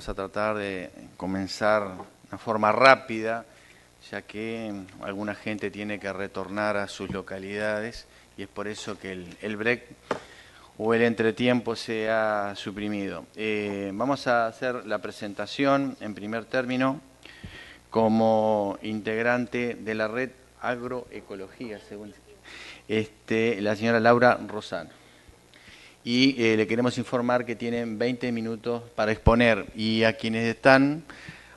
vamos a tratar de comenzar de una forma rápida, ya que alguna gente tiene que retornar a sus localidades y es por eso que el break o el entretiempo se ha suprimido. Vamos a hacer la presentación en primer término como integrante de la red Agroecología, según la señora Laura Rosano. Y le queremos informar que tienen 20 minutos para exponer. Y a quienes están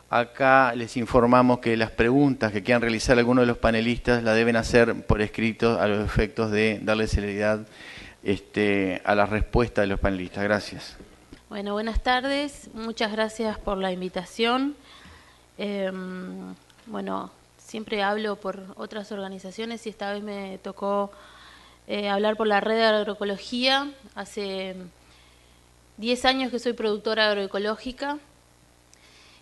acá les informamos que las preguntas que quieran realizar algunos de los panelistas la deben hacer por escrito a los efectos de darle celeridad a la respuesta de los panelistas. Gracias. Bueno, buenas tardes. Muchas gracias por la invitación. Bueno, siempre hablo por otras organizaciones y esta vez me tocó hablar por la red de agroecología. Hace 10 años que soy productora agroecológica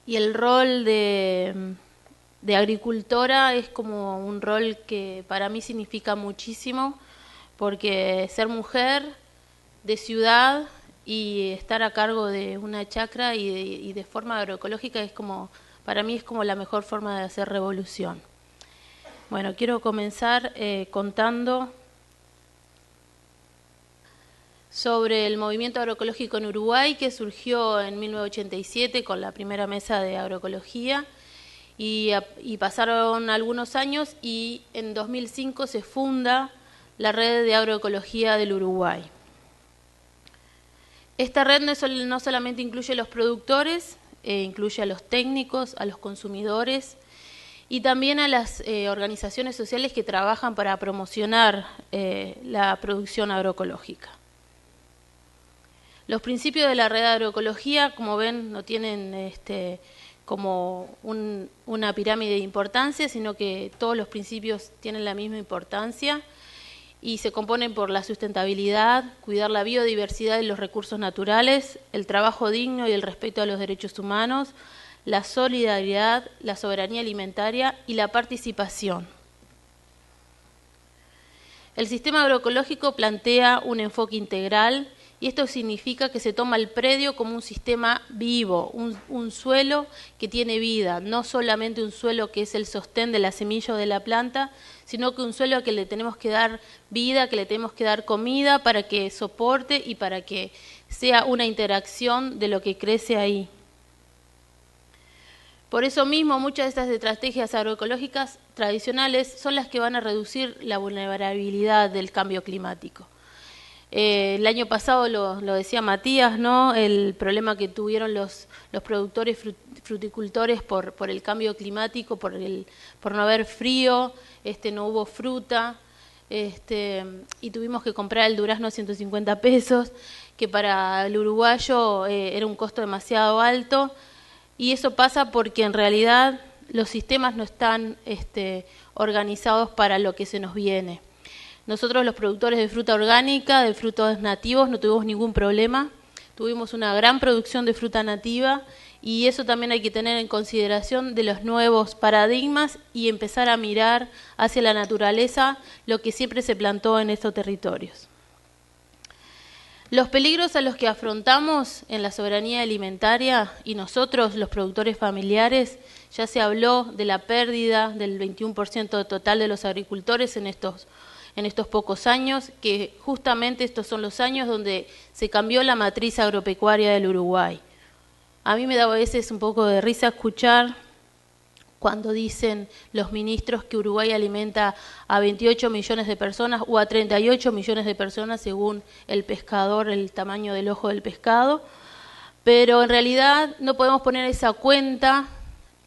y el rol de agricultora es como un rol que para mí significa muchísimo, porque ser mujer de ciudad y estar a cargo de una chacra y de forma agroecológica es como, para mí es como la mejor forma de hacer revolución. Bueno, quiero comenzar contando sobre el movimiento agroecológico en Uruguay, que surgió en 1987 con la primera mesa de agroecología y pasaron algunos años y en 2005 se funda la red de agroecología del Uruguay. Esta red no solamente incluye a los productores, incluye a los técnicos, a los consumidores y también a las organizaciones sociales que trabajan para promocionar la producción agroecológica. Los principios de la red de agroecología, como ven, no tienen como una pirámide de importancia, sino que todos los principios tienen la misma importancia y se componen por la sustentabilidad, cuidar la biodiversidad y los recursos naturales, el trabajo digno y el respeto a los derechos humanos, la solidaridad, la soberanía alimentaria y la participación. El sistema agroecológico plantea un enfoque integral y esto significa que se toma el predio como un sistema vivo, un suelo que tiene vida, no solamente un suelo que es el sostén de la semilla o de la planta, sino que un suelo que le tenemos que dar vida, que le tenemos que dar comida para que soporte y para que sea una interacción de lo que crece ahí. Por eso mismo, muchas de estas estrategias agroecológicas tradicionales son las que van a reducir la vulnerabilidad del cambio climático. El año pasado lo decía Matías, ¿no? El problema que tuvieron los productores fruticultores por el cambio climático, por no haber frío, no hubo fruta, y tuvimos que comprar el durazno a 150 pesos, que para el uruguayo era un costo demasiado alto, y eso pasa porque en realidad los sistemas no están organizados para lo que se nos viene. Nosotros los productores de fruta orgánica, de frutos nativos, no tuvimos ningún problema. Tuvimos una gran producción de fruta nativa y eso también hay que tener en consideración de los nuevos paradigmas y empezar a mirar hacia la naturaleza lo que siempre se plantó en estos territorios. Los peligros a los que afrontamos en la soberanía alimentaria y nosotros, los productores familiares, ya se habló de la pérdida del 21% total de los agricultores en estos pocos años, que justamente estos son los años donde se cambió la matriz agropecuaria del Uruguay. A mí me da a veces un poco de risa escuchar cuando dicen los ministros que Uruguay alimenta a 28 millones de personas o a 38 millones de personas según el pescador, el tamaño del ojo del pescado, pero en realidad no podemos poner esa cuenta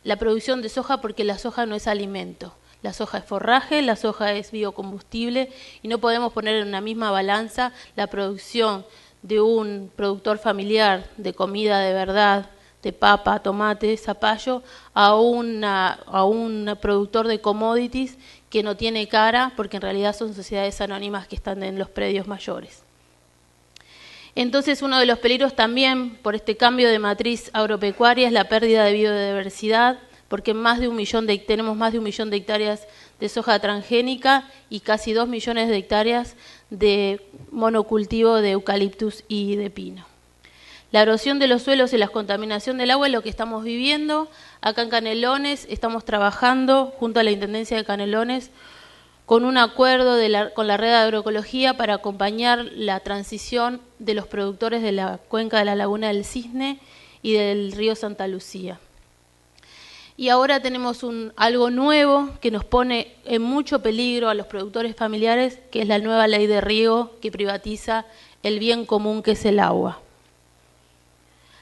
la producción de soja porque la soja no es alimento. La soja es forraje, la soja es biocombustible y no podemos poner en una misma balanza la producción de un productor familiar de comida de verdad, de papa, tomate, zapallo, a un productor de commodities que no tiene cara porque en realidad son sociedades anónimas que están en los predios mayores. Entonces uno de los peligros también por este cambio de matriz agropecuaria es la pérdida de biodiversidad, porque tenemos más de 1 millón de hectáreas de soja transgénica y casi 2 millones de hectáreas de monocultivo de eucaliptus y de pino. La erosión de los suelos y la contaminación del agua es lo que estamos viviendo. Acá en Canelones estamos trabajando junto a la Intendencia de Canelones con un acuerdo con la red de agroecología para acompañar la transición de los productores de la cuenca de la Laguna del Cisne y del río Santa Lucía. Y ahora tenemos algo nuevo que nos pone en mucho peligro a los productores familiares, que es la nueva ley de riego que privatiza el bien común que es el agua.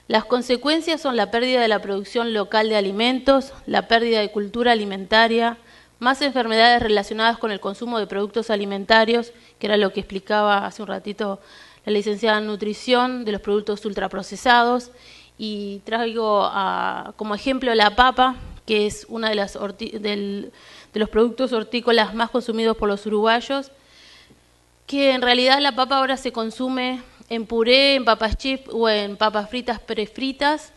Las consecuencias son la pérdida de la producción local de alimentos, la pérdida de cultura alimentaria, más enfermedades relacionadas con el consumo de productos alimentarios, que era lo que explicaba hace un ratito la licenciada en nutrición, de los productos ultraprocesados, y traigo como ejemplo la papa, que es una de los productos hortícolas más consumidos por los uruguayos, que en realidad la papa ahora se consume en puré, en papas chips o en papas fritas prefritas,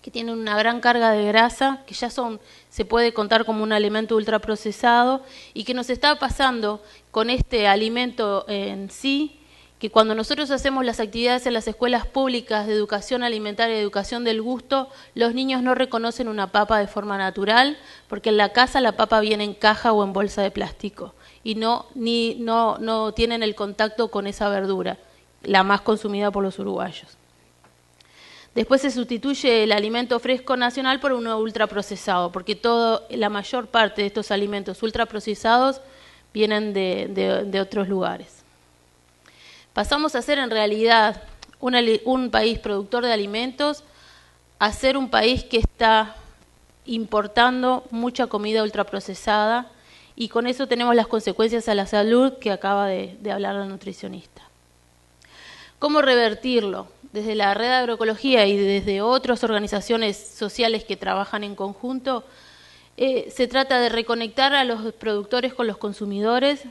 que tienen una gran carga de grasa, que ya se puede contar como un alimento ultraprocesado, y que nos está pasando con este alimento en sí, que cuando nosotros hacemos las actividades en las escuelas públicas de educación alimentaria y educación del gusto, los niños no reconocen una papa de forma natural, porque en la casa la papa viene en caja o en bolsa de plástico, y no tienen el contacto con esa verdura, la más consumida por los uruguayos. Después se sustituye el alimento fresco nacional por uno ultraprocesado, porque la mayor parte de estos alimentos ultraprocesados vienen de otros lugares. Pasamos a ser en realidad un país productor de alimentos a ser un país que está importando mucha comida ultraprocesada, y con eso tenemos las consecuencias a la salud que acaba de hablar la nutricionista. ¿Cómo revertirlo? Desde la red de agroecología y desde otras organizaciones sociales que trabajan en conjunto, se trata de reconectar a los productores con los consumidores,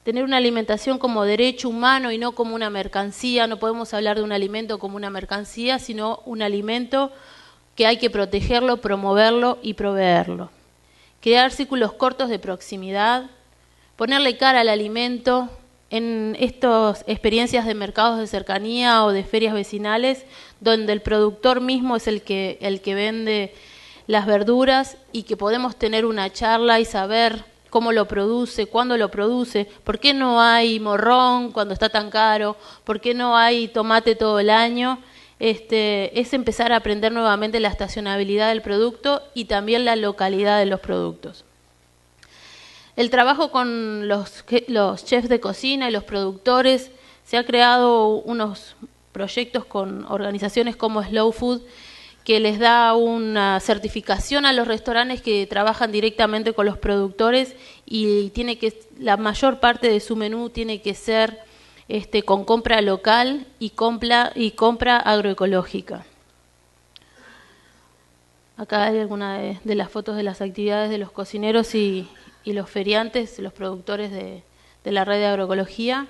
tener una alimentación como derecho humano y no como una mercancía. No podemos hablar de un alimento como una mercancía, sino un alimento que hay que protegerlo, promoverlo y proveerlo. Crear círculos cortos de proximidad, ponerle cara al alimento. En estas experiencias de mercados de cercanía o de ferias vecinales, donde el productor mismo es el que vende las verduras, y que podemos tener una charla y saber cómo lo produce, cuándo lo produce, por qué no hay morrón cuando está tan caro, por qué no hay tomate todo el año. Es empezar a aprender nuevamente la estacionabilidad del producto y también la localidad de los productos. El trabajo con los chefs de cocina y los productores, se ha creado unos proyectos con organizaciones como Slow Food, que les da una certificación a los restaurantes que trabajan directamente con los productores, y la mayor parte de su menú tiene que ser con compra local y compra agroecológica. Acá hay alguna de las fotos de las actividades de los cocineros y los feriantes, los productores de la red de agroecología.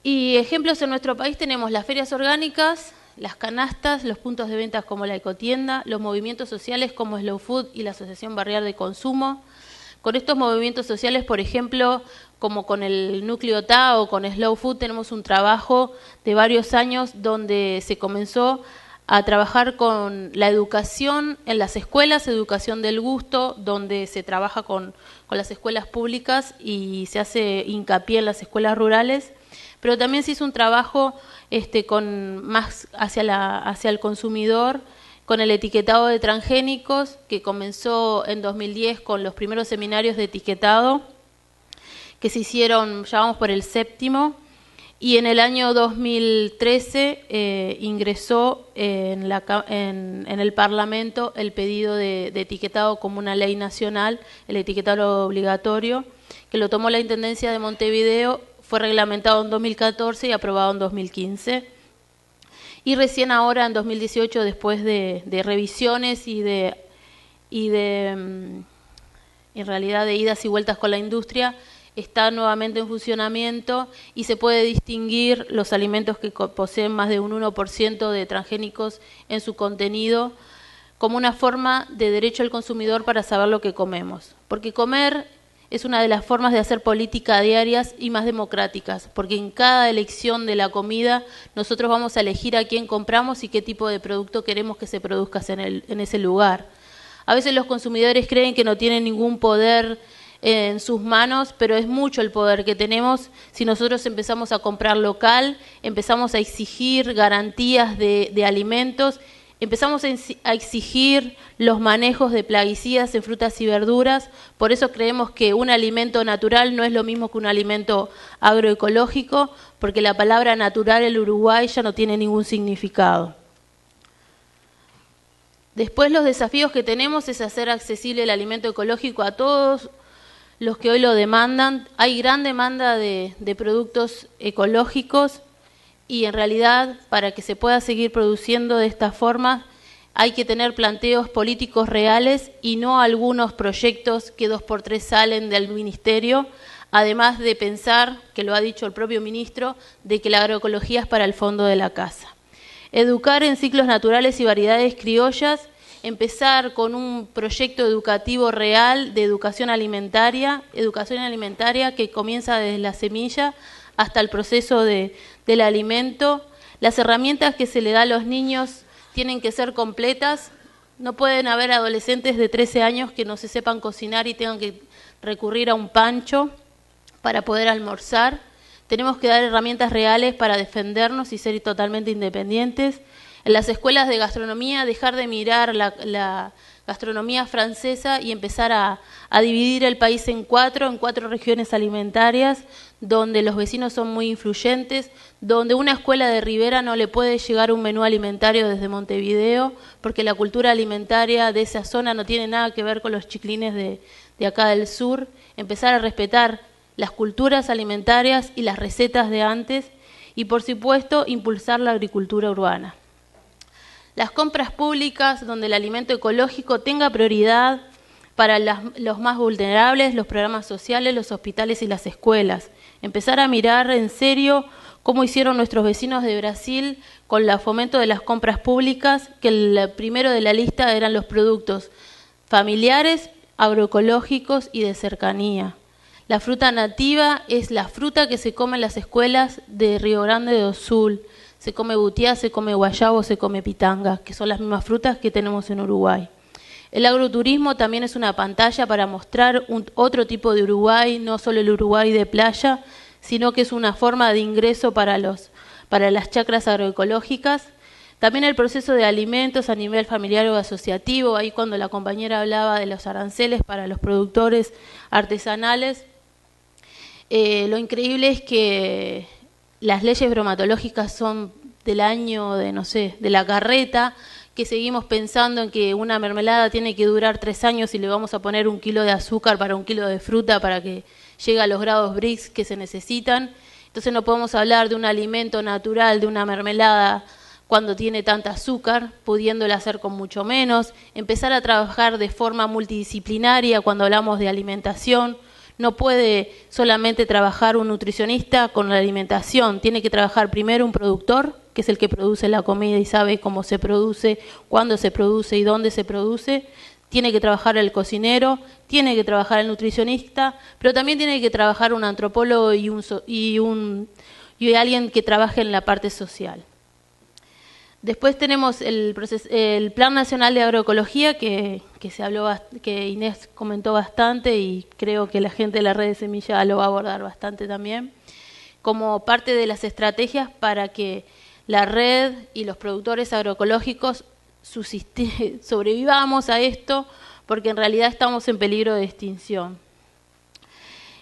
Y ejemplos en nuestro país tenemos las ferias orgánicas, las canastas, los puntos de ventas como la ecotienda, los movimientos sociales como Slow Food y la Asociación Barrial de Consumo. Con estos movimientos sociales, por ejemplo, como con el Núcleo TA o con Slow Food, tenemos un trabajo de varios años donde se comenzó a trabajar con la educación en las escuelas, educación del gusto, donde se trabaja con las escuelas públicas y se hace hincapié en las escuelas rurales, pero también se hizo un trabajo con más hacia el consumidor, con el etiquetado de transgénicos, que comenzó en 2010 con los primeros seminarios de etiquetado, que se hicieron, ya vamos por el 7º, y en el año 2013 ingresó en el Parlamento el pedido de etiquetado como una ley nacional, el etiquetado obligatorio, que lo tomó la Intendencia de Montevideo, fue reglamentado en 2014 y aprobado en 2015. Y recién ahora, en 2018, después de revisiones y en realidad de idas y vueltas con la industria, está nuevamente en funcionamiento y se puede distinguir los alimentos que poseen más de un 1% de transgénicos en su contenido como una forma de derecho al consumidor para saber lo que comemos. Porque comer es una de las formas de hacer política diarias y más democráticas, porque en cada elección de la comida nosotros vamos a elegir a quién compramos y qué tipo de producto queremos que se produzca en ese lugar. A veces los consumidores creen que no tienen ningún poder en sus manos, pero es mucho el poder que tenemos si nosotros empezamos a comprar local, empezamos a exigir garantías de alimentos, empezamos a exigir los manejos de plaguicidas en frutas y verduras. Por eso creemos que un alimento natural no es lo mismo que un alimento agroecológico, porque la palabra natural en Uruguay ya no tiene ningún significado. Después los desafíos que tenemos es hacer accesible el alimento ecológico a todos los que hoy lo demandan. Hay gran demanda de productos ecológicos y en realidad para que se pueda seguir produciendo de esta forma hay que tener planteos políticos reales y no algunos proyectos que 2x3 salen del ministerio, además de pensar, que lo ha dicho el propio ministro, de que la agroecología es para el fondo de la casa. Educar en ciclos naturales y variedades criollas, empezar con un proyecto educativo real de educación alimentaria que comienza desde la semilla hasta el proceso del alimento. Las herramientas que se le da a los niños tienen que ser completas. No pueden haber adolescentes de 13 años que no se sepan cocinar y tengan que recurrir a un pancho para poder almorzar. Tenemos que dar herramientas reales para defendernos y ser totalmente independientes. En las escuelas de gastronomía, dejar de mirar la gastronomía francesa y empezar a dividir el país en cuatro regiones alimentarias, donde los vecinos son muy influyentes, donde una escuela de Rivera no le puede llegar un menú alimentario desde Montevideo, porque la cultura alimentaria de esa zona no tiene nada que ver con los chiquilines de acá del sur. Empezar a respetar las culturas alimentarias y las recetas de antes y, por supuesto, impulsar la agricultura urbana. Las compras públicas donde el alimento ecológico tenga prioridad para los más vulnerables, los programas sociales, los hospitales y las escuelas. Empezar a mirar en serio cómo hicieron nuestros vecinos de Brasil con el fomento de las compras públicas, que el primero de la lista eran los productos familiares, agroecológicos y de cercanía. La fruta nativa es la fruta que se come en las escuelas de Río Grande do Sul. Se come butiá, se come guayabo, se come pitanga, que son las mismas frutas que tenemos en Uruguay. El agroturismo también es una pantalla para mostrar otro tipo de Uruguay, no solo el Uruguay de playa, sino que es una forma de ingreso para las chacras agroecológicas. También el proceso de alimentos a nivel familiar o asociativo, ahí cuando la compañera hablaba de los aranceles para los productores artesanales. Lo increíble es que las leyes bromatológicas son del año de la carreta, que seguimos pensando en que una mermelada tiene que durar 3 años y le vamos a poner 1 kilo de azúcar para 1 kilo de fruta para que llegue a los grados Brix que se necesitan. Entonces no podemos hablar de un alimento natural, de una mermelada, cuando tiene tanta azúcar, pudiéndola hacer con mucho menos. Empezar a trabajar de forma multidisciplinaria cuando hablamos de alimentación. No puede solamente trabajar un nutricionista con la alimentación, tiene que trabajar primero un productor, que es el que produce la comida y sabe cómo se produce, cuándo se produce y dónde se produce. Tiene que trabajar el cocinero, tiene que trabajar el nutricionista, pero también tiene que trabajar un antropólogo y alguien que trabaje en la parte social. Después tenemos el Plan Nacional de Agroecología, que se habló, que Inés comentó bastante y creo que la gente de la red de Semilla lo va a abordar bastante también, como parte de las estrategias para que la red y los productores agroecológicos sobrevivamos a esto, porque en realidad estamos en peligro de extinción.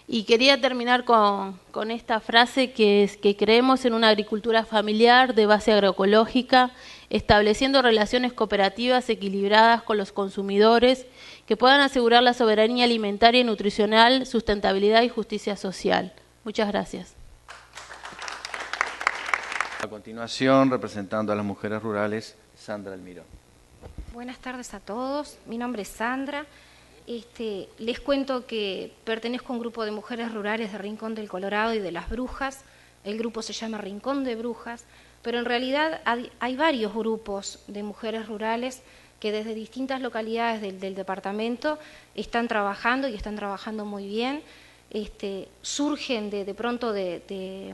Y quería terminar con esta frase que es que creemos en una agricultura familiar de base agroecológica, estableciendo relaciones cooperativas equilibradas con los consumidores que puedan asegurar la soberanía alimentaria y nutricional, sustentabilidad y justicia social. Muchas gracias. A continuación, representando a las mujeres rurales, Sandra Almirón. Buenas tardes a todos, mi nombre es Sandra. Les cuento que pertenezco a un grupo de mujeres rurales de Rincón del Colorado y de Las Brujas. El grupo se llama Rincón de Brujas, pero en realidad hay varios grupos de mujeres rurales que desde distintas localidades del departamento están trabajando y están trabajando muy bien. Surgen de pronto de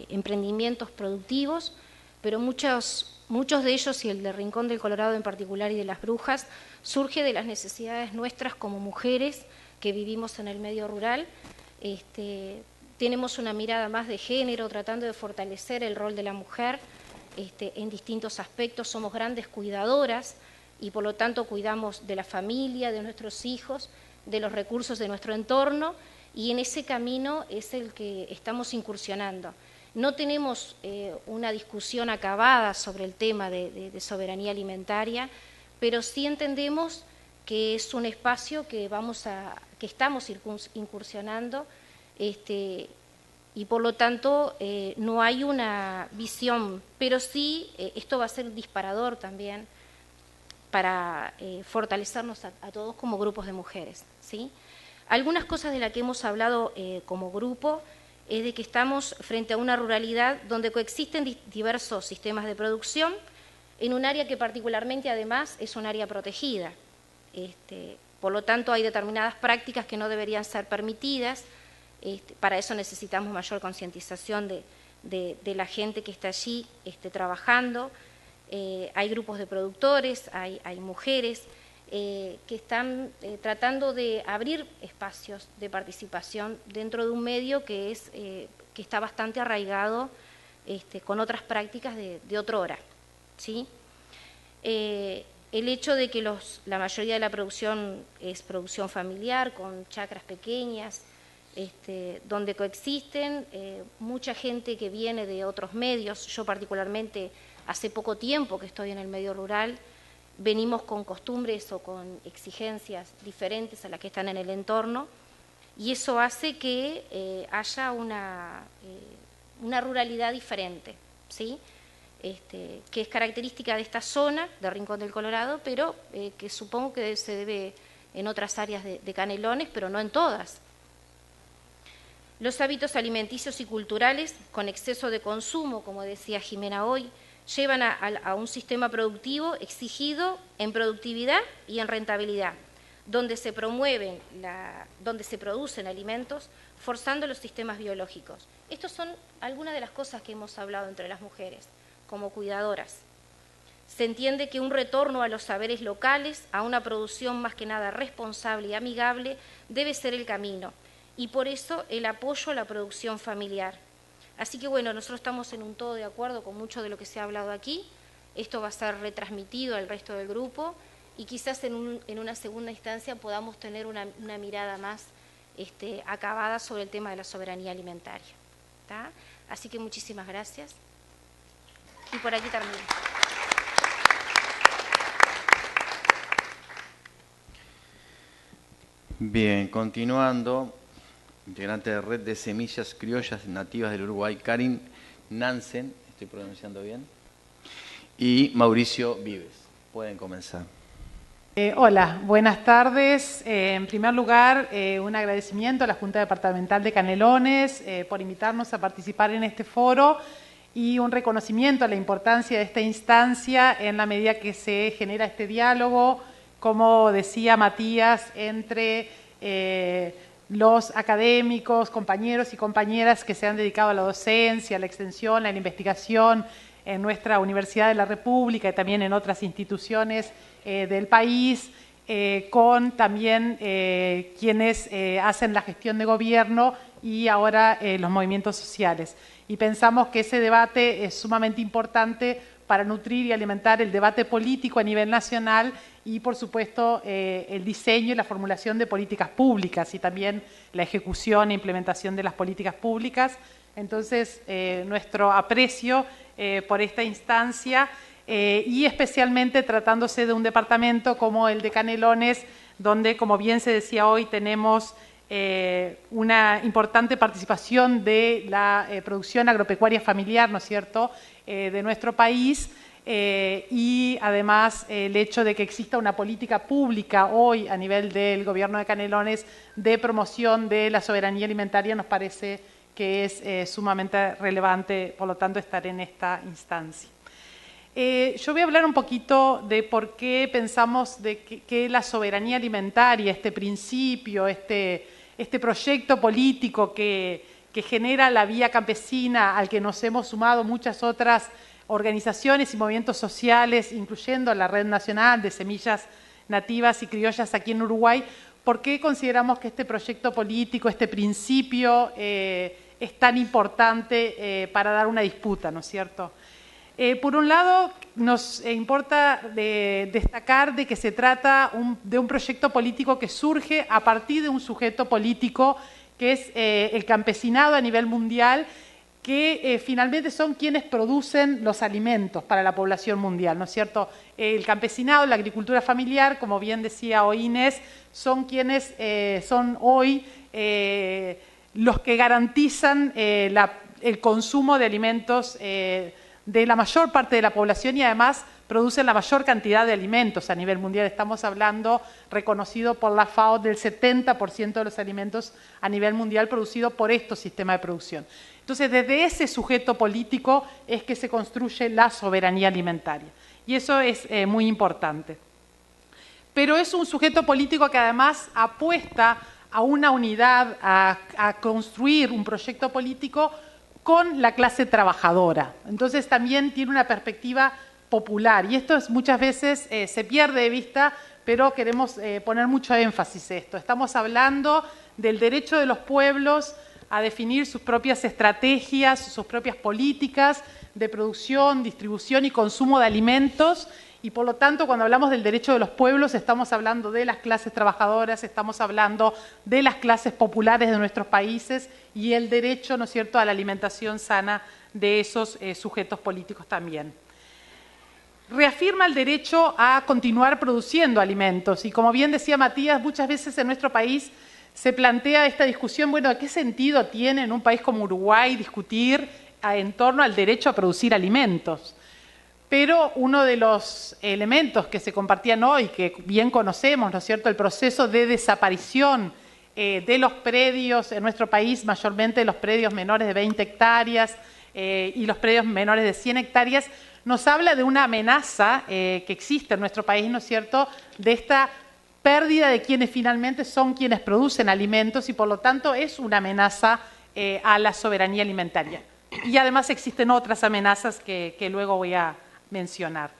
emprendimientos productivos, pero muchos de ellos, y el de Rincón del Colorado en particular y de Las Brujas, surge de las necesidades nuestras como mujeres que vivimos en el medio rural. Tenemos una mirada más de género, tratando de fortalecer el rol de la mujer en distintos aspectos. Somos grandes cuidadoras y por lo tanto cuidamos de la familia, de nuestros hijos, de los recursos de nuestro entorno, y en ese camino es el que estamos incursionando. No tenemos una discusión acabada sobre el tema de soberanía alimentaria, pero sí entendemos que es un espacio que estamos incursionando, y por lo tanto no hay una visión, pero sí esto va a ser un disparador también para fortalecernos a todos como grupos de mujeres, ¿sí? Algunas cosas de las que hemos hablado como grupo es de que estamos frente a una ruralidad donde coexisten diversos sistemas de producción en un área que particularmente además es un área protegida. Por lo tanto hay determinadas prácticas que no deberían ser permitidas. Para eso necesitamos mayor concientización de la gente que está allí trabajando. Hay grupos de productores, hay mujeres que están tratando de abrir espacios de participación dentro de un medio que está bastante arraigado con otras prácticas de otrora, ¿sí? El hecho de que la mayoría de la producción es producción familiar, con chacras pequeñas, donde coexisten mucha gente que viene de otros medios. Yo particularmente hace poco tiempo que estoy en el medio rural, venimos con costumbres o con exigencias diferentes a las que están en el entorno, y eso hace que haya una ruralidad diferente, ¿sí? Que es característica de esta zona, de Rincón del Colorado, pero que supongo que se debe en otras áreas de Canelones, pero no en todas. Los hábitos alimenticios y culturales, con exceso de consumo, como decía Jimena hoy, llevan a un sistema productivo exigido en productividad y en rentabilidad, donde se producen alimentos forzando los sistemas biológicos. Estas son algunas de las cosas que hemos hablado entre las mujeres, como cuidadoras. Se entiende que un retorno a los saberes locales, a una producción más que nada responsable y amigable, debe ser el camino, y por eso el apoyo a la producción familiar. Así que bueno, nosotros estamos en un todo de acuerdo con mucho de lo que se ha hablado aquí. Esto va a ser retransmitido al resto del grupo y quizás en una segunda instancia podamos tener una mirada más acabada sobre el tema de la soberanía alimentaria, ¿tá? Así que muchísimas gracias. Y por aquí termino. Bien, continuando. Integrante de Red de Semillas Criollas Nativas del Uruguay, Karin Nansen, estoy pronunciando bien, y Mauricio Vives. Pueden comenzar. Hola, buenas tardes. En primer lugar, un agradecimiento a la Junta Departamental de Canelones por invitarnos a participar en este foro, y un reconocimiento a la importancia de esta instancia en la medida que se genera este diálogo, como decía Matías, entre los académicos, compañeros y compañeras que se han dedicado a la docencia, a la extensión, a la investigación en nuestra Universidad de la República y también en otras instituciones del país, con también quienes hacen la gestión de gobierno y ahora los movimientos sociales. Y pensamos que ese debate es sumamente importante para nutrir y alimentar el debate político a nivel nacional y, por supuesto, el diseño y la formulación de políticas públicas y también la ejecución e implementación de las políticas públicas. Entonces, nuestro aprecio por esta instancia y especialmente tratándose de un departamento como el de Canelones, donde, como bien se decía hoy, tenemos una importante participación de la producción agropecuaria familiar, ¿no es cierto?, de nuestro país, y además el hecho de que exista una política pública hoy a nivel del gobierno de Canelones de promoción de la soberanía alimentaria nos parece que es sumamente relevante, por lo tanto, estar en esta instancia. Yo voy a hablar un poquito de por qué pensamos que la soberanía alimentaria, este principio, este proyecto político que genera la vía campesina, al que nos hemos sumado muchas otras organizaciones y movimientos sociales, incluyendo la Red Nacional de Semillas Nativas y Criollas aquí en Uruguay, ¿por qué consideramos que este proyecto político, este principio, es tan importante para dar una disputa, ¿no es cierto? Por un lado, nos importa destacar de que se trata de un proyecto político que surge a partir de un sujeto político que es el campesinado a nivel mundial, que finalmente son quienes producen los alimentos para la población mundial, ¿no es cierto? El campesinado, la agricultura familiar, como bien decía hoy Inés, son quienes son hoy los que garantizan el consumo de alimentos de la mayor parte de la población y además producen la mayor cantidad de alimentos a nivel mundial. Estamos hablando, reconocido por la FAO, del 70% de los alimentos a nivel mundial producidos por estos sistemas de producción. Entonces, desde ese sujeto político es que se construye la soberanía alimentaria. Y eso es muy importante. Pero es un sujeto político que además apuesta a una unidad, a construir un proyecto político con la clase trabajadora. Entonces también tiene una perspectiva popular y esto muchas veces se pierde de vista, pero queremos poner mucho énfasis en esto. Estamos hablando del derecho de los pueblos a definir sus propias estrategias, sus propias políticas de producción, distribución y consumo de alimentos. Y por lo tanto, cuando hablamos del derecho de los pueblos, estamos hablando de las clases trabajadoras, estamos hablando de las clases populares de nuestros países y el derecho, ¿no es cierto?, a la alimentación sana de esos sujetos políticos también. Reafirma el derecho a continuar produciendo alimentos y, como bien decía Matías, muchas veces en nuestro país se plantea esta discusión, bueno, ¿qué sentido tiene en un país como Uruguay discutir en torno al derecho a producir alimentos? Pero uno de los elementos que se compartían hoy, que bien conocemos, ¿no es cierto?, el proceso de desaparición de los predios en nuestro país, mayormente los predios menores de 20 hectáreas y los predios menores de 100 hectáreas, nos habla de una amenaza que existe en nuestro país, ¿no es cierto?, de esta pérdida de quienes finalmente son quienes producen alimentos y por lo tanto es una amenaza a la soberanía alimentaria. Y además existen otras amenazas que luego voy a mencionar.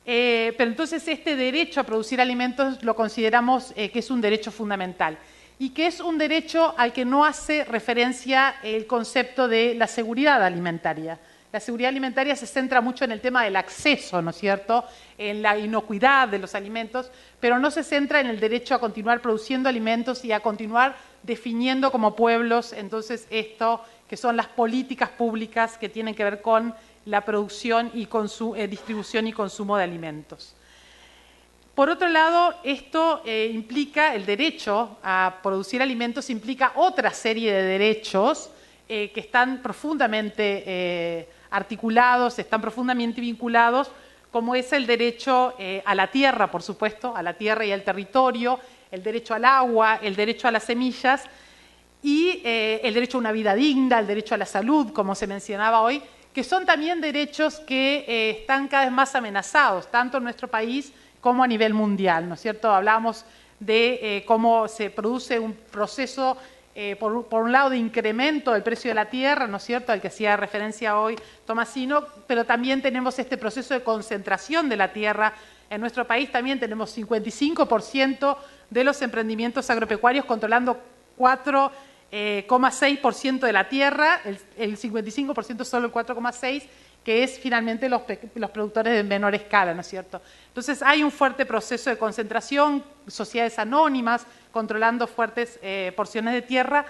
Pero entonces este derecho a producir alimentos lo consideramos que es un derecho fundamental y que es un derecho al que no hace referencia el concepto de la seguridad alimentaria. La seguridad alimentaria se centra mucho en el tema del acceso, ¿no es cierto?, en la inocuidad de los alimentos, pero no se centra en el derecho a continuar produciendo alimentos y a continuar definiendo como pueblos, entonces esto que son las políticas públicas que tienen que ver con la producción y distribución y consumo de alimentos. Por otro lado, esto implica, el derecho a producir alimentos implica otra serie de derechos que están profundamente articulados, están profundamente vinculados, como es el derecho a la tierra, por supuesto, a la tierra y al territorio, el derecho al agua, el derecho a las semillas y el derecho a una vida digna, el derecho a la salud, como se mencionaba hoy, que son también derechos que están cada vez más amenazados, tanto en nuestro país como a nivel mundial, ¿no es cierto? Hablamos de cómo se produce un proceso, por un lado, de incremento del precio de la tierra, ¿no es cierto?, al que hacía referencia hoy Tomasino, pero también tenemos este proceso de concentración de la tierra. En nuestro país también tenemos 55% de los emprendimientos agropecuarios controlando 4,6% de la tierra, el 55% solo el 4,6%, que es finalmente los productores de menor escala, ¿no es cierto? Entonces hay un fuerte proceso de concentración, sociedades anónimas controlando fuertes porciones de tierra,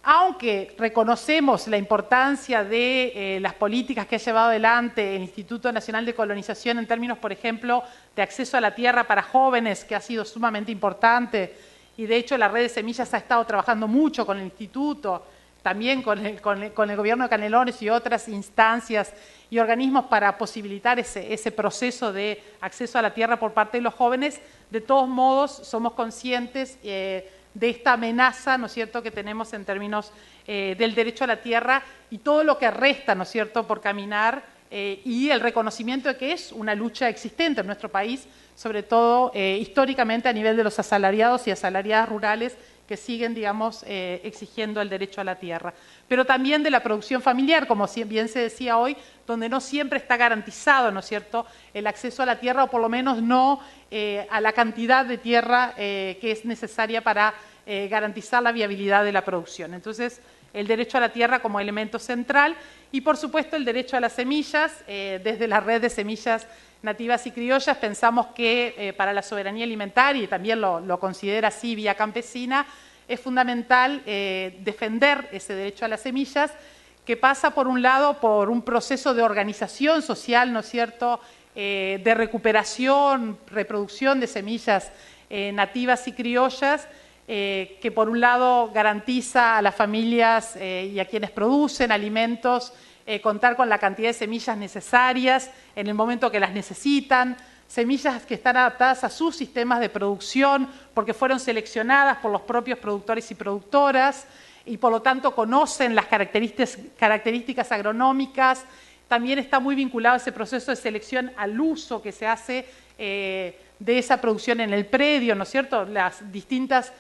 aunque reconocemos la importancia de las políticas que ha llevado adelante el Instituto Nacional de Colonización en términos, por ejemplo, de acceso a la tierra para jóvenes, que ha sido sumamente importante, y de hecho la red de semillas ha estado trabajando mucho con el instituto, también con el gobierno de Canelones y otras instancias y organismos para posibilitar ese proceso de acceso a la tierra por parte de los jóvenes. De todos modos, somos conscientes de esta amenaza, ¿no es cierto?, que tenemos en términos del derecho a la tierra y todo lo que resta, ¿no es cierto?, por caminar y el reconocimiento de que es una lucha existente en nuestro país, sobre todo históricamente a nivel de los asalariados y asalariadas rurales que siguen, digamos, exigiendo el derecho a la tierra. Pero también de la producción familiar, como bien se decía hoy, donde no siempre está garantizado, ¿no es cierto?, el acceso a la tierra, o por lo menos no a la cantidad de tierra que es necesaria para garantizar la viabilidad de la producción. Entonces, el derecho a la tierra como elemento central y, por supuesto, el derecho a las semillas. Desde la red de semillas nativas y criollas pensamos que para la soberanía alimentaria, y también lo considera así Vía Campesina, es fundamental defender ese derecho a las semillas, que pasa, por un lado, por un proceso de organización social, ¿no es cierto?, de recuperación, reproducción de semillas nativas y criollas, que por un lado garantiza a las familias y a quienes producen alimentos contar con la cantidad de semillas necesarias en el momento que las necesitan, semillas que están adaptadas a sus sistemas de producción porque fueron seleccionadas por los propios productores y productoras y por lo tanto conocen las características agronómicas. También está muy vinculado ese proceso de selección al uso que se hace de esa producción en el predio, ¿no es cierto?, las distintas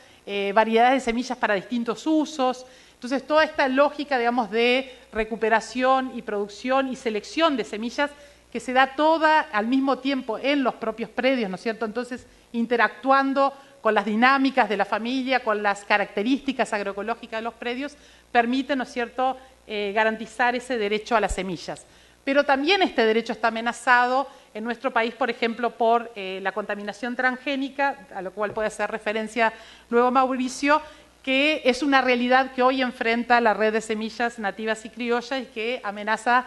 variedades de semillas para distintos usos. Entonces, toda esta lógica, digamos, de recuperación y producción y selección de semillas que se da toda al mismo tiempo en los propios predios, ¿no es cierto? Entonces, interactuando con las dinámicas de la familia, con las características agroecológicas de los predios, permite, ¿no es cierto?, garantizar ese derecho a las semillas. Pero también este derecho está amenazado en nuestro país, por ejemplo, por la contaminación transgénica, a lo cual puede hacer referencia luego Mauricio, que es una realidad que hoy enfrenta la red de semillas nativas y criollas y que amenaza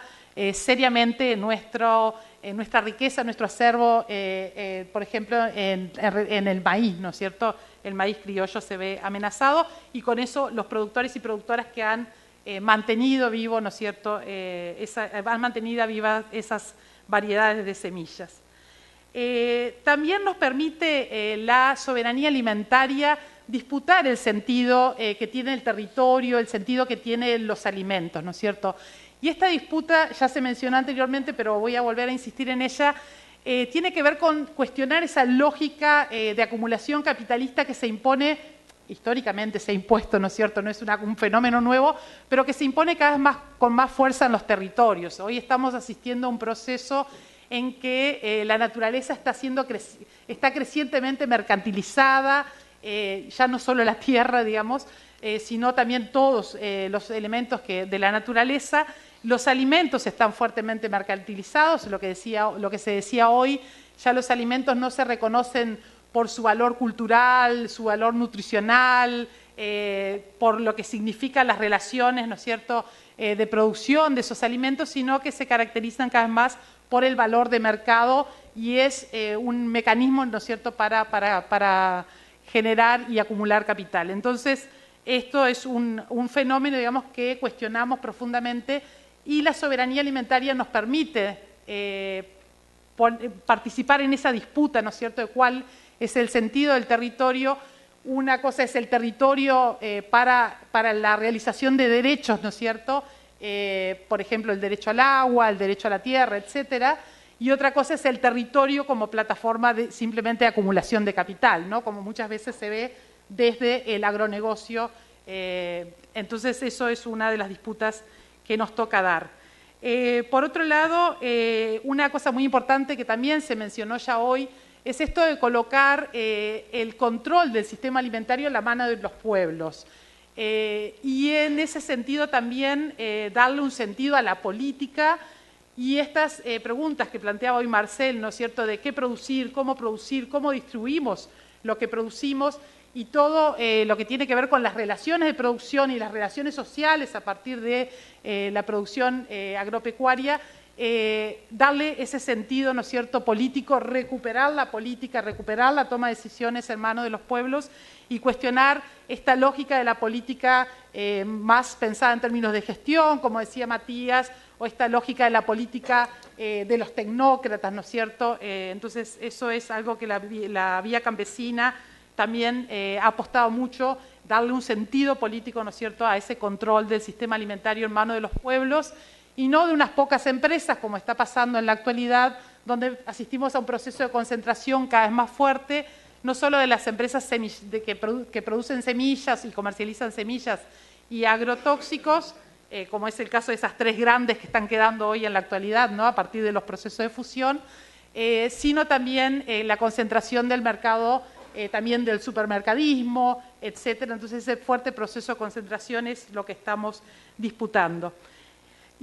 seriamente nuestra riqueza, nuestro acervo, por ejemplo, en el maíz, ¿no es cierto? El maíz criollo se ve amenazado y con eso los productores y productoras que han mantenido vivo, ¿no es cierto?, han mantenido vivas esas variedades de semillas. También nos permite la soberanía alimentaria disputar el sentido que tiene el territorio, el sentido que tienen los alimentos, ¿no es cierto? Y esta disputa, ya se mencionó anteriormente, pero voy a volver a insistir en ella, tiene que ver con cuestionar esa lógica de acumulación capitalista que se impone, históricamente se ha impuesto, ¿no es cierto?, no es un fenómeno nuevo, pero que se impone cada vez más con más fuerza en los territorios. Hoy estamos asistiendo a un proceso en que la naturaleza está crecientemente mercantilizada, ya no solo la tierra, digamos, sino también todos los elementos de la naturaleza. Los alimentos están fuertemente mercantilizados, lo que se decía hoy, ya los alimentos no se reconocen por su valor cultural, su valor nutricional, por lo que significan las relaciones, ¿no es cierto?, de producción de esos alimentos, sino que se caracterizan cada vez más por el valor de mercado y es un mecanismo, ¿no es cierto?, para generar y acumular capital. Entonces, esto es un fenómeno, digamos, que cuestionamos profundamente y la soberanía alimentaria nos permite participar en esa disputa, ¿no es cierto?, de cuál es el sentido del territorio. Una cosa es el territorio para la realización de derechos, ¿no es cierto?, por ejemplo, el derecho al agua, el derecho a la tierra, etcétera, y otra cosa es el territorio como plataforma simplemente de acumulación de capital, ¿no?, como muchas veces se ve desde el agronegocio. Entonces, eso es una de las disputas que nos toca dar. Por otro lado, una cosa muy importante que también se mencionó ya hoy es esto de colocar el control del sistema alimentario en la mano de los pueblos. Y en ese sentido también darle un sentido a la política y estas preguntas que planteaba hoy Marcel, ¿no es cierto?, de qué producir, cómo distribuimos lo que producimos y todo lo que tiene que ver con las relaciones de producción y las relaciones sociales a partir de la producción agropecuaria, darle ese sentido, ¿no es cierto?, político, recuperar la política, recuperar la toma de decisiones en manos de los pueblos y cuestionar esta lógica de la política más pensada en términos de gestión, como decía Matías, o esta lógica de la política de los tecnócratas, ¿no es cierto? Entonces, eso es algo que la Vía Campesina también ha apostado mucho, darle un sentido político, ¿no es cierto?, a ese control del sistema alimentario en manos de los pueblos y no de unas pocas empresas, como está pasando en la actualidad, donde asistimos a un proceso de concentración cada vez más fuerte, no solo de las empresas que producen semillas y comercializan semillas y agrotóxicos, como es el caso de esas 3 grandes que están quedando hoy en la actualidad, ¿no?, a partir de los procesos de fusión, sino también la concentración del mercado, también del supermercadismo, etcétera. Entonces, ese fuerte proceso de concentración es lo que estamos disputando.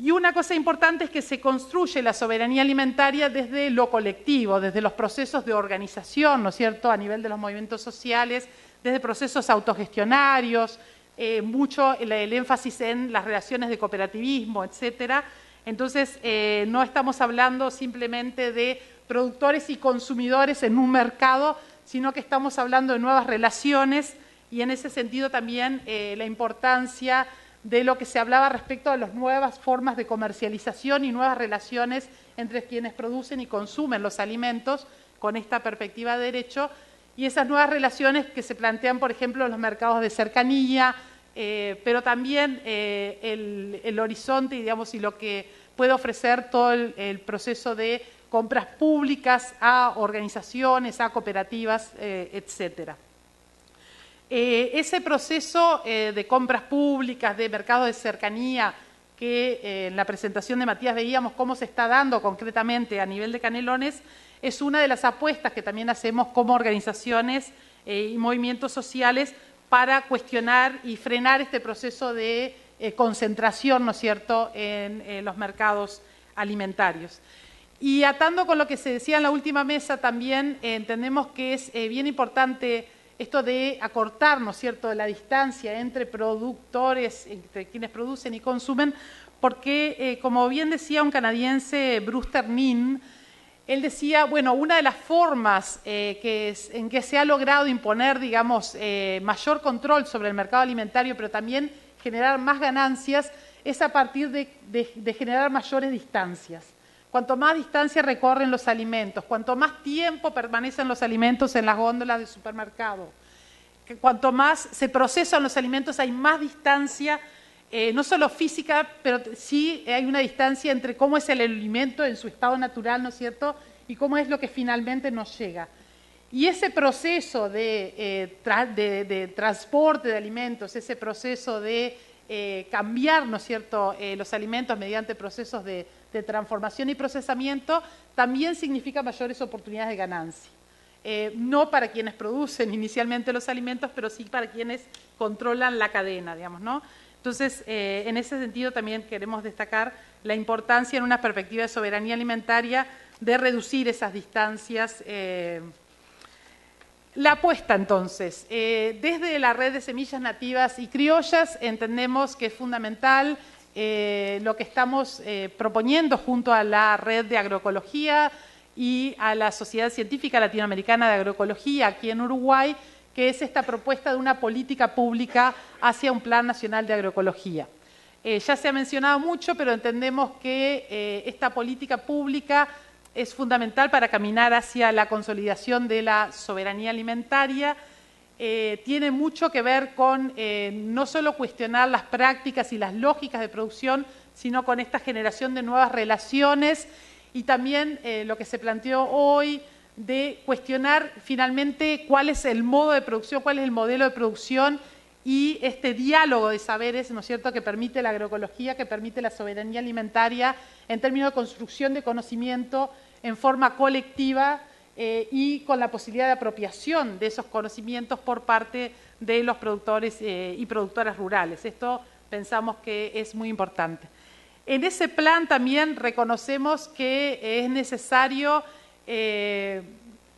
Y una cosa importante es que se construye la soberanía alimentaria desde lo colectivo, desde los procesos de organización, ¿no es cierto?, a nivel de los movimientos sociales, desde procesos autogestionarios, mucho el énfasis en las relaciones de cooperativismo, etcétera. Entonces, no estamos hablando simplemente de productores y consumidores en un mercado, sino que estamos hablando de nuevas relaciones y en ese sentido también la importancia de lo que se hablaba respecto a las nuevas formas de comercialización y nuevas relaciones entre quienes producen y consumen los alimentos con esta perspectiva de derecho, y esas nuevas relaciones que se plantean, por ejemplo, en los mercados de cercanía, pero también el horizonte, digamos, y lo que puede ofrecer todo el proceso de compras públicas a organizaciones, a cooperativas, etcétera. Ese proceso de compras públicas, de mercados de cercanía, que en la presentación de Matías veíamos cómo se está dando concretamente a nivel de Canelones, es una de las apuestas que también hacemos como organizaciones y movimientos sociales para cuestionar y frenar este proceso de concentración, ¿no es cierto?, en los mercados alimentarios. Y atando con lo que se decía en la última mesa, también entendemos que es bien importante esto de acortar, ¿no es cierto?, la distancia entre productores, entre quienes producen y consumen, porque, como bien decía un canadiense, Bruce Ternin, él decía, bueno, una de las formas en que se ha logrado imponer, digamos, mayor control sobre el mercado alimentario, pero también generar más ganancias, es a partir de generar mayores distancias. Cuanto más distancia recorren los alimentos, cuanto más tiempo permanecen los alimentos en las góndolas del supermercado, cuanto más se procesan los alimentos, hay más distancia, no solo física, pero sí hay una distancia entre cómo es el alimento en su estado natural, ¿no es cierto?, y cómo es lo que finalmente nos llega. Y ese proceso de transporte de alimentos, ese proceso de cambiar, ¿no es cierto?, los alimentos mediante procesos de transformación y procesamiento, también significa mayores oportunidades de ganancia. No para quienes producen inicialmente los alimentos, pero sí para quienes controlan la cadena, digamos, ¿no? Entonces, en ese sentido también queremos destacar la importancia en una perspectiva de soberanía alimentaria de reducir esas distancias. La apuesta, entonces, desde la red de semillas nativas y criollas entendemos que es fundamental lo que estamos proponiendo junto a la red de agroecología y a la Sociedad Científica Latinoamericana de Agroecología aquí en Uruguay, que es esta propuesta de una política pública hacia un Plan Nacional de Agroecología. Ya se ha mencionado mucho, pero entendemos que esta política pública es fundamental para caminar hacia la consolidación de la soberanía alimentaria. Tiene mucho que ver con no solo cuestionar las prácticas y las lógicas de producción, sino con esta generación de nuevas relaciones y también lo que se planteó hoy de cuestionar finalmente cuál es el modo de producción, cuál es el modelo de producción y este diálogo de saberes, ¿no es cierto?, que permite la agroecología, que permite la soberanía alimentaria en términos de construcción de conocimiento en forma colectiva y con la posibilidad de apropiación de esos conocimientos por parte de los productores y productoras rurales. Esto pensamos que es muy importante. En ese plan también reconocemos que es necesario que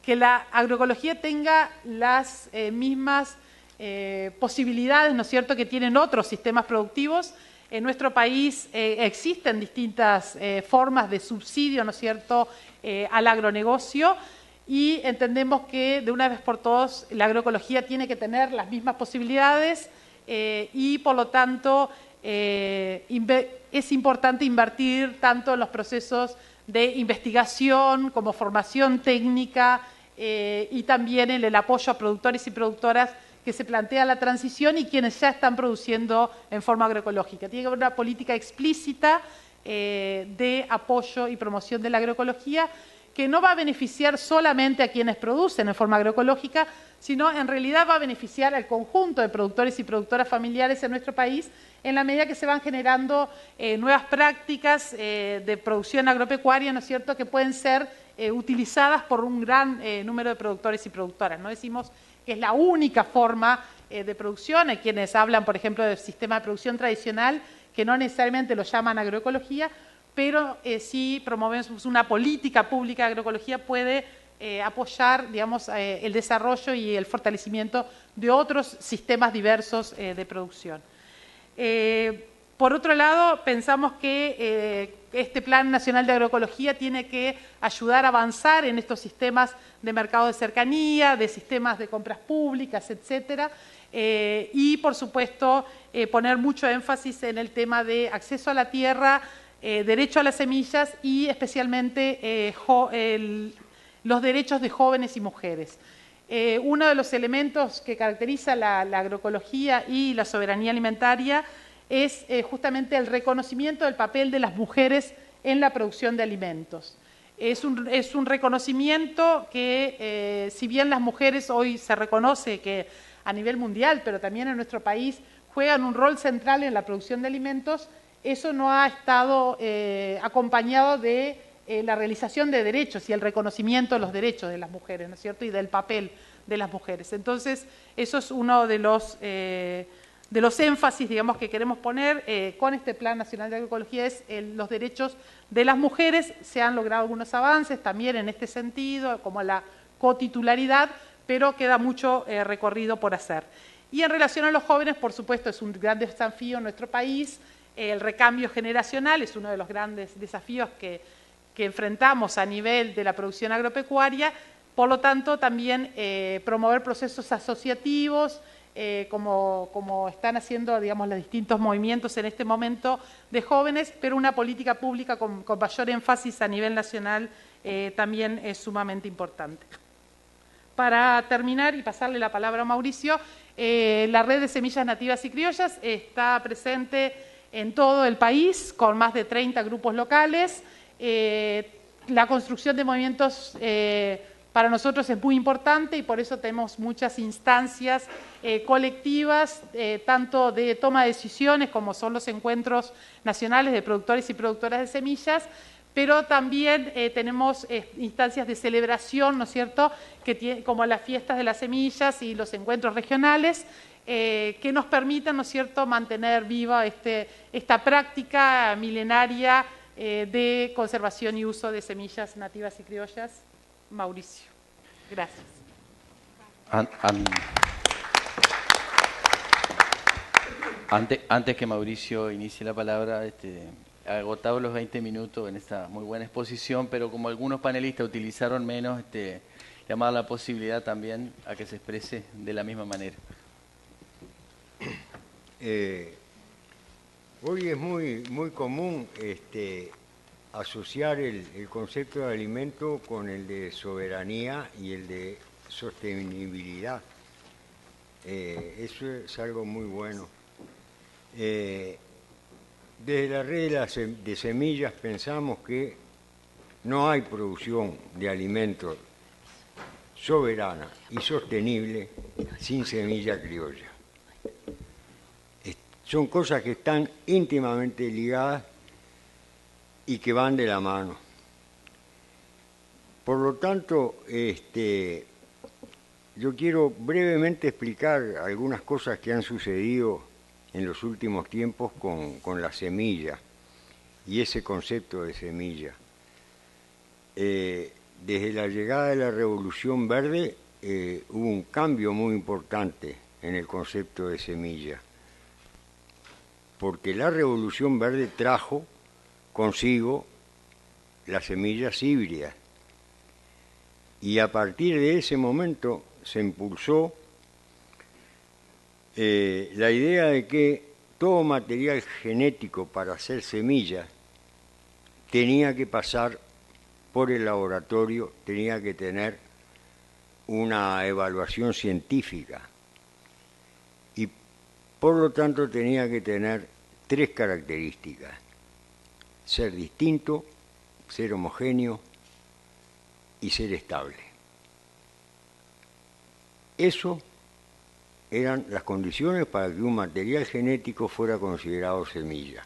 la agroecología tenga las mismas posibilidades, ¿no es cierto?, que tienen otros sistemas productivos. En nuestro país existen distintas formas de subsidio, ¿no es cierto?, al agronegocio, y entendemos que de una vez por todas la agroecología tiene que tener las mismas posibilidades y por lo tanto es importante invertir tanto en los procesos de investigación como formación técnica y también en el apoyo a productores y productoras que se plantea la transición y quienes ya están produciendo en forma agroecológica. Tiene que haber una política explícita de apoyo y promoción de la agroecología, que no va a beneficiar solamente a quienes producen en forma agroecológica, sino en realidad va a beneficiar al conjunto de productores y productoras familiares en nuestro país, en la medida que se van generando nuevas prácticas de producción agropecuaria, ¿no es cierto?, que pueden ser utilizadas por un gran número de productores y productoras. No decimos que es la única forma de producción. Hay quienes hablan, por ejemplo, del sistema de producción tradicional, que no necesariamente lo llaman agroecología, pero sí promovemos una política pública de agroecología, puede apoyar, digamos, el desarrollo y el fortalecimiento de otros sistemas diversos de producción. Por otro lado, pensamos que este Plan Nacional de Agroecología tiene que ayudar a avanzar en estos sistemas de mercado de cercanía, de sistemas de compras públicas, etcétera, y, por supuesto, poner mucho énfasis en el tema de acceso a la tierra, derecho a las semillas y especialmente los derechos de jóvenes y mujeres. Uno de los elementos que caracteriza la agroecología y la soberanía alimentaria es justamente el reconocimiento del papel de las mujeres en la producción de alimentos. Es un reconocimiento que, si bien las mujeres hoy se reconoce que a nivel mundial, pero también en nuestro país, juegan un rol central en la producción de alimentos, eso no ha estado acompañado de la realización de derechos y el reconocimiento de los derechos de las mujeres, ¿no es cierto?, y del papel de las mujeres. Entonces, eso es uno de los énfasis, digamos, que queremos poner con este Plan Nacional de Agroecología, es los derechos de las mujeres. Se han logrado algunos avances también en este sentido, como la cotitularidad, pero queda mucho recorrido por hacer. Y en relación a los jóvenes, por supuesto, es un gran desafío en nuestro país. El recambio generacional es uno de los grandes desafíos que enfrentamos a nivel de la producción agropecuaria. Por lo tanto, también promover procesos asociativos, como están haciendo, digamos, los distintos movimientos en este momento de jóvenes, pero una política pública con mayor énfasis a nivel nacional también es sumamente importante. Para terminar y pasarle la palabra a Mauricio, la red de semillas nativas y criollas está presente en todo el país, con más de 30 grupos locales. La construcción de movimientos para nosotros es muy importante y por eso tenemos muchas instancias colectivas, tanto de toma de decisiones como son los encuentros nacionales de productores y productoras de semillas, pero también tenemos instancias de celebración, ¿no es cierto?, como las fiestas de las semillas y los encuentros regionales, que nos permitan, ¿no es cierto?, mantener viva esta práctica milenaria de conservación y uso de semillas nativas y criollas. Mauricio. Gracias. Antes que Mauricio inicie la palabra, agotado los 20 minutos en esta muy buena exposición, pero como algunos panelistas utilizaron menos, llamar la posibilidad también a que se exprese de la misma manera. Hoy es muy común asociar el concepto de alimento con el de soberanía y el de sostenibilidad. Eso es algo muy bueno. Desde la red de semillas pensamos que no hay producción de alimentos soberana y sostenible sin semilla criolla. Son cosas que están íntimamente ligadas y que van de la mano. Por lo tanto, yo quiero brevemente explicar algunas cosas que han sucedido en los últimos tiempos con la semilla y ese concepto de semilla. Desde la llegada de la Revolución Verde hubo un cambio muy importante en el concepto de semilla, porque la Revolución Verde trajo consigo las semillas híbridas y a partir de ese momento se impulsó la idea de que todo material genético para hacer semillas tenía que pasar por el laboratorio, tenía que tener una evaluación científica y por lo tanto tenía que tener tres características. ser distinto, ser homogéneo y ser estable. Eso eran las condiciones para que un material genético fuera considerado semilla.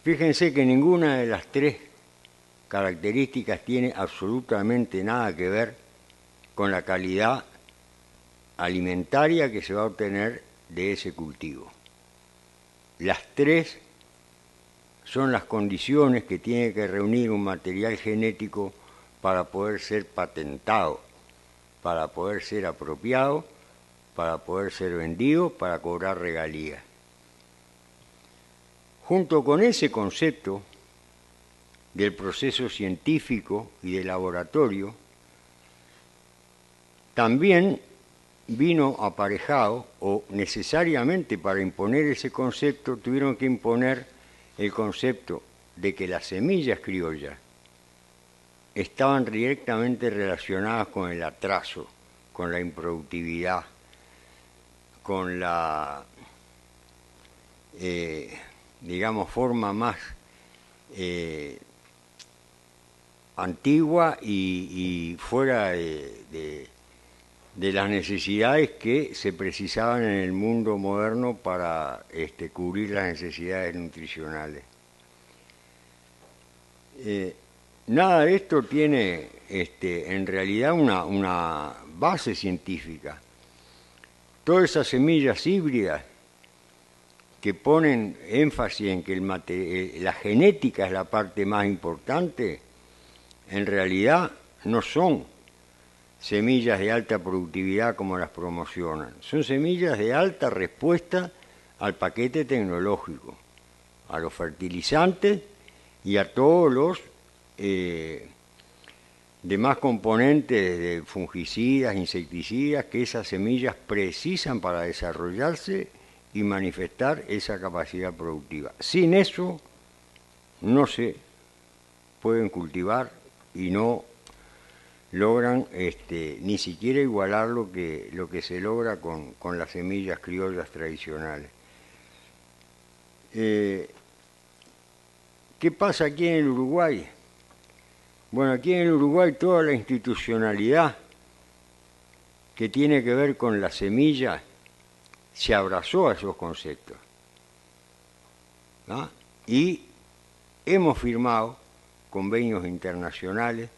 Fíjense que ninguna de las tres características tiene absolutamente nada que ver con la calidad alimentaria que se va a obtener de ese cultivo. Las tres son las condiciones que tiene que reunir un material genético para poder ser patentado, para poder ser apropiado, para poder ser vendido, para cobrar regalías. Junto con ese concepto del proceso científico y de laboratorio, también vino aparejado, o necesariamente para imponer ese concepto, tuvieron que imponer el concepto de que las semillas criollas estaban directamente relacionadas con el atraso, con la improductividad, con la, digamos, forma más antigua y fuera de las necesidades que se precisaban en el mundo moderno para cubrir las necesidades nutricionales. Nada de esto tiene en realidad una base científica. Todas esas semillas híbridas que ponen énfasis en que la genética es la parte más importante, en realidad no son semillas de alta productividad como las promocionan. Son semillas de alta respuesta al paquete tecnológico, a los fertilizantes y a todos los demás componentes de fungicidas, insecticidas que esas semillas precisan para desarrollarse y manifestar esa capacidad productiva. Sin eso no se pueden cultivar y no logran ni siquiera igualar lo que se logra con las semillas criollas tradicionales. ¿Qué pasa aquí en el Uruguay? Bueno, aquí en el Uruguay toda la institucionalidad que tiene que ver con la semilla se abrazó a esos conceptos, ¿no? Y hemos firmado convenios internacionales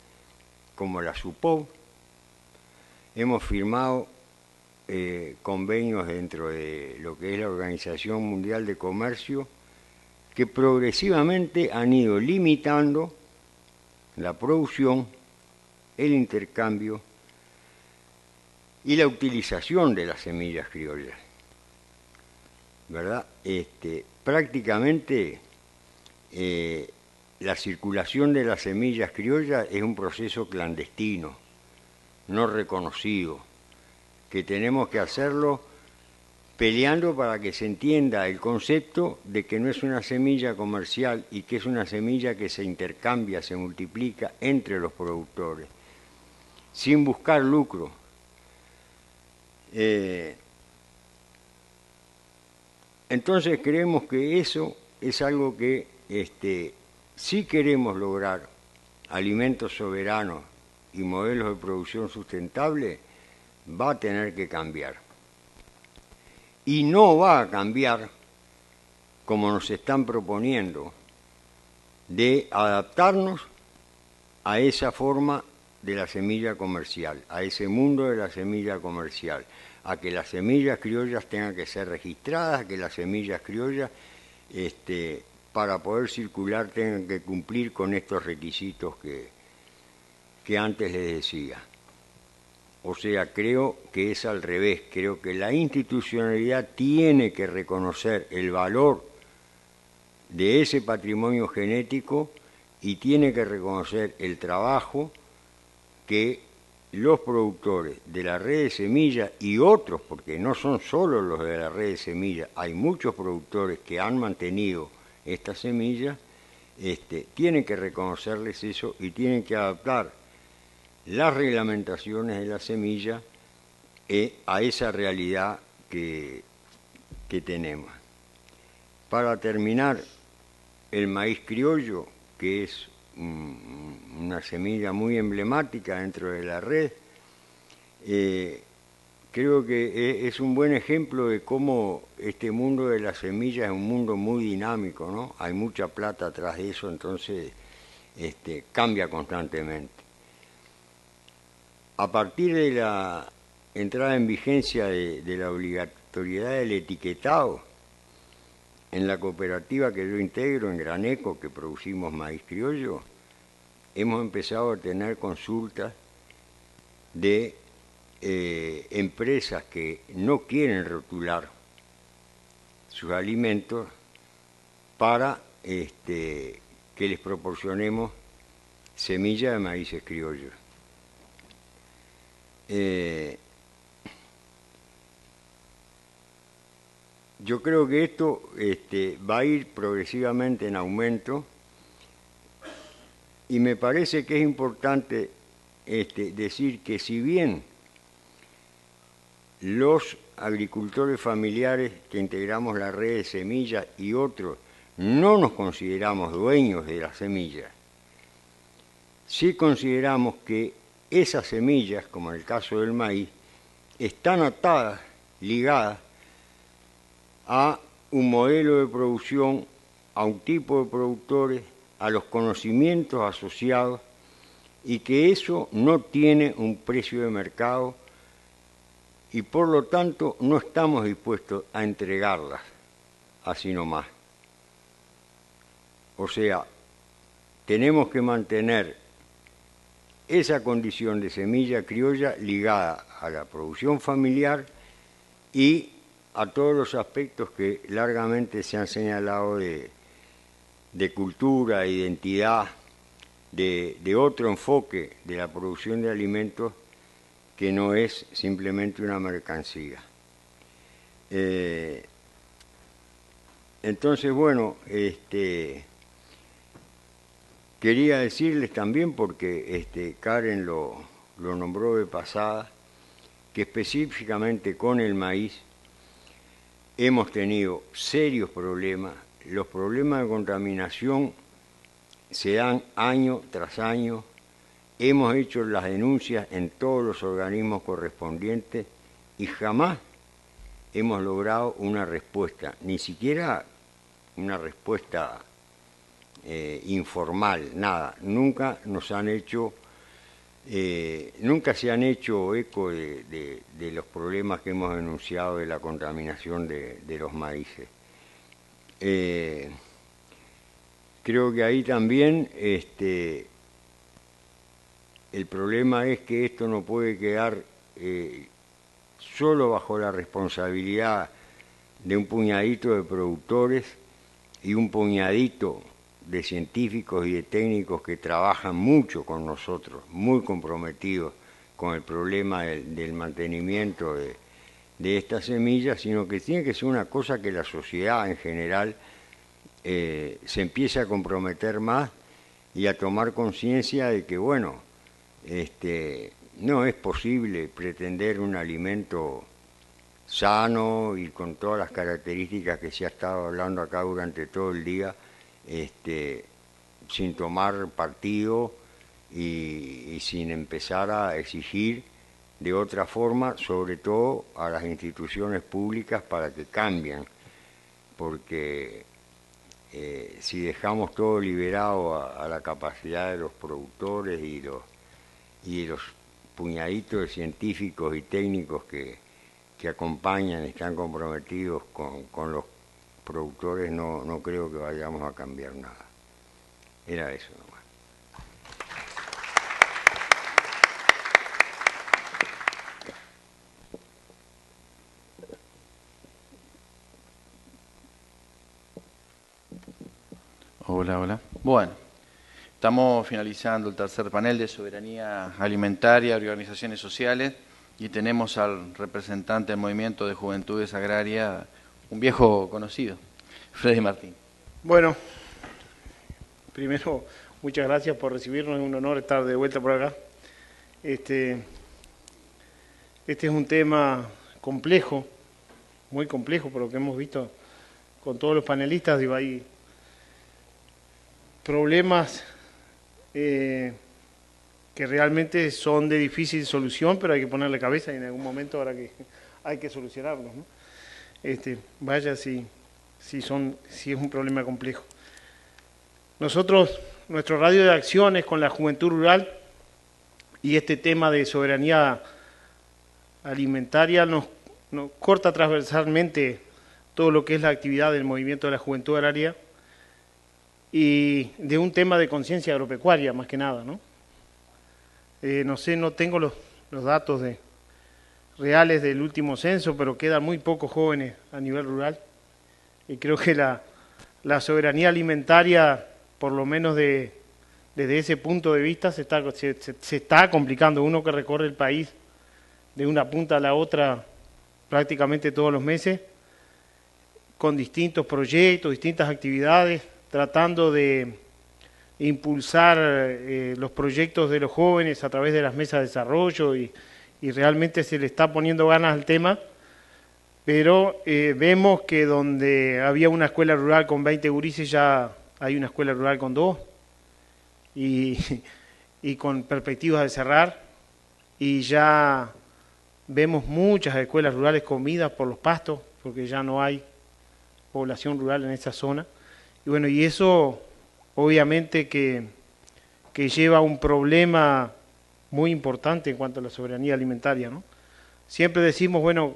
como la SUPOV, hemos firmado convenios dentro de lo que es la Organización Mundial de Comercio, que progresivamente han ido limitando la producción, el intercambio y la utilización de las semillas criollas, ¿verdad? Prácticamente la circulación de las semillas criollas es un proceso clandestino, no reconocido, que tenemos que hacerlo peleando para que se entienda el concepto de que no es una semilla comercial y que es una semilla que se intercambia, se multiplica entre los productores, sin buscar lucro. Entonces creemos que eso es algo que si queremos lograr alimentos soberanos y modelos de producción sustentable, va a tener que cambiar. Y no va a cambiar, como nos están proponiendo, de adaptarnos a esa forma de la semilla comercial, a ese mundo de la semilla comercial, a que las semillas criollas tengan que ser registradas, a que las semillas criollas, para poder circular, tengan que cumplir con estos requisitos que antes les decía. O sea, creo que es al revés, creo que la institucionalidad tiene que reconocer el valor de ese patrimonio genético y tiene que reconocer el trabajo que los productores de la red de semillas y otros, porque no son solo los de la red de semillas, hay muchos productores que han mantenido estas semillas, tienen que reconocerles eso y tienen que adaptar las reglamentaciones de la semilla a esa realidad que tenemos. Para terminar, el maíz criollo, que es una semilla muy emblemática dentro de la red. Creo que es un buen ejemplo de cómo este mundo de las semillas es un mundo muy dinámico, ¿no? Hay mucha plata atrás de eso, entonces cambia constantemente. A partir de la entrada en vigencia de la obligatoriedad del etiquetado, en la cooperativa que yo integro, en Graneco, que producimos maíz criollo, hemos empezado a tener consultas de empresas que no quieren rotular sus alimentos para que les proporcionemos semilla de maíces criollos. Yo creo que esto va a ir progresivamente en aumento y me parece que es importante decir que si bien los agricultores familiares que integramos la red de semillas y otros no nos consideramos dueños de las semillas, sí consideramos que esas semillas, como en el caso del maíz, están atadas, ligadas a un modelo de producción, a un tipo de productores, a los conocimientos asociados, y que eso no tiene un precio de mercado y por lo tanto no estamos dispuestos a entregarlas así nomás. O sea, tenemos que mantener esa condición de semilla criolla ligada a la producción familiar y a todos los aspectos que largamente se han señalado de cultura, de identidad, de otro enfoque de la producción de alimentos que no es simplemente una mercancía. Entonces, bueno, quería decirles también, porque Karen lo nombró de pasada, que específicamente con el maíz hemos tenido serios problemas. Los problemas de contaminación se dan año tras año. Hemos hecho las denuncias en todos los organismos correspondientes y jamás hemos logrado una respuesta, ni siquiera una respuesta informal, nada. Nunca nos han hecho, nunca se han hecho eco de los problemas que hemos denunciado de la contaminación de los maíces. Creo que ahí también el problema es que esto no puede quedar solo bajo la responsabilidad de un puñadito de productores y un puñadito de científicos y de técnicos que trabajan mucho con nosotros, muy comprometidos con el problema del mantenimiento de estas semillas, sino que tiene que ser una cosa que la sociedad en general se empiece a comprometer más y a tomar conciencia de que, bueno, no es posible pretender un alimento sano y con todas las características que se ha estado hablando acá durante todo el día, sin tomar partido y sin empezar a exigir de otra forma, sobre todo a las instituciones públicas para que cambien, porque si dejamos todo liberado a la capacidad de los productores y de los puñaditos de científicos y técnicos que acompañan, están comprometidos con los productores, no creo que vayamos a cambiar nada. Era eso nomás. Hola, hola. Bueno, estamos finalizando el tercer panel de soberanía alimentaria y organizaciones sociales y tenemos al representante del Movimiento de Juventudes Agrarias, un viejo conocido, Freddy Martín. Bueno, primero, muchas gracias por recibirnos, es un honor estar de vuelta por acá. Este es un tema complejo, muy complejo por lo que hemos visto con todos los panelistas, digo, hay problemas que realmente son de difícil solución, pero hay que ponerle cabeza y en algún momento habrá que hay que solucionarlos, ¿no? Vaya si es un problema complejo. Nosotros, nuestro radio de acciones con la juventud rural y este tema de soberanía alimentaria nos corta transversalmente todo lo que es la actividad del movimiento de la juventud agraria y de un tema de conciencia agropecuaria más que nada, ¿no? No sé, no tengo los datos reales del último censo, pero quedan muy pocos jóvenes a nivel rural y creo que la soberanía alimentaria, por lo menos desde ese punto de vista, se está complicando. Uno que recorre el país de una punta a la otra prácticamente todos los meses, con distintos proyectos, distintas actividades, tratando de impulsar los proyectos de los jóvenes a través de las mesas de desarrollo y realmente se le está poniendo ganas al tema, pero vemos que donde había una escuela rural con 20 gurises ya hay una escuela rural con 2 y con perspectivas de cerrar, y ya vemos muchas escuelas rurales comidas por los pastos porque ya no hay población rural en esa zona. Y bueno, y eso obviamente que lleva a un problema muy importante en cuanto a la soberanía alimentaria, ¿no? Siempre decimos, bueno,